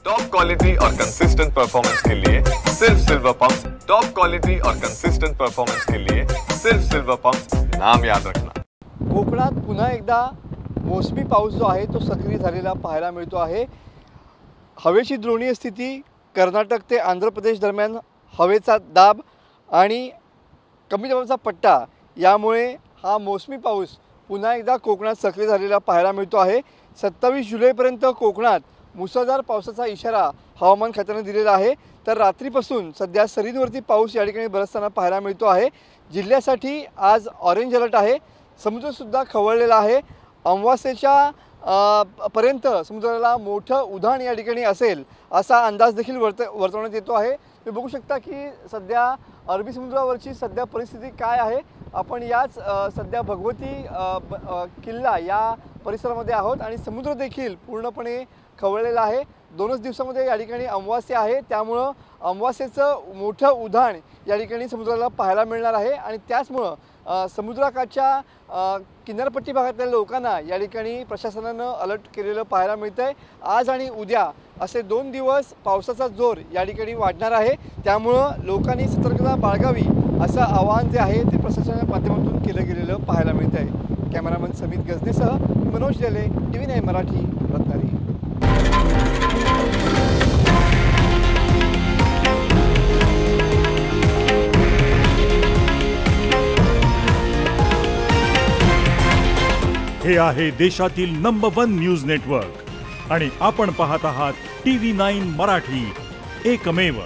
Top quality और consistent performance के लिए सिर्फ सिल्वर पंप्स। टॉप क्वालिटी और कंसिस्टेंट परफॉर्मेंस के लिए सिर्फ सिल्वर पंप्स, नाम याद रखना। कोकणात पुन्हा एकदा मोसमी पाऊस जो आहे तो सक्रिय झालेला पाहायला मिळतो आहे। हवेची द्रोणीय स्थिती, कर्नाटक ते आंध्र प्रदेश दरम्यान हवेचा दाब आणि कमी दाबाचा पट्टा यामुळे हा मोसमी पाऊस पुन्हा एकदा कोकणात सक्रिय झालेला पाहायला मिळतो आहे। 27 जुलैपर्यंत कोकणात मुसळधार पावसाचा इशारा हवामान खात्याने दिलेला आहे। तर रात्रीपासून सध्या सरींवरती पाऊस या ठिकाणी बरसताना पाहायला मिळतो आहे। जिल्ह्यासाठी आज ऑरेंज अलर्ट आहे। समुद्रसुद्धा खवळलेला आहे। अमावास्येच्या पर्यंत समुद्राला मोठं उधाण या ठिकाणी असेल असा अंदाज देखील वर्तवण्यात येतो आहे। तुम्ही बघू शकता की सध्या अरबी समुद्रावरची सध्या परिस्थिती काय आहे। आपण याच सध्या भगवती किल्ला या परिसरामध्ये आहोत आणि समुद्र देखील पूर्णपणे खवळलेला आहे। 2च दिवसामध्ये या ठिकाणी अमावास्या आहे, त्यामुळे अमावास्येचं मोठं उधाण या ठिकाणी समुद्राला पाहायला मिळणार आहे आणि त्याचमुळे समुद्राकाठच्या किनारपट्टी भागातल्या लोकांना या ठिकाणी प्रशासनानं अलर्ट केलेलं पाहायला मिळतंय। आज आणि उद्या असे 2 दिवस पावसाचा जोर या ठिकाणी वाढणार आहे, त्यामुळे लोकांनी सतर्कता बाळगावी असं आवाहन जे आहे ते प्रशासनाच्या माध्यमातून केलं गेलेलं पाहायला मिळतंय। कॅमेरामन समित गजनेसह मनोज डेले, TV9 मराठी, रत्नागिरी। हे आहे देशातील नंबर 1 न्यूज नेटवर्क आणि आपण पाहत आहात TV9 मराठी, एकमेव।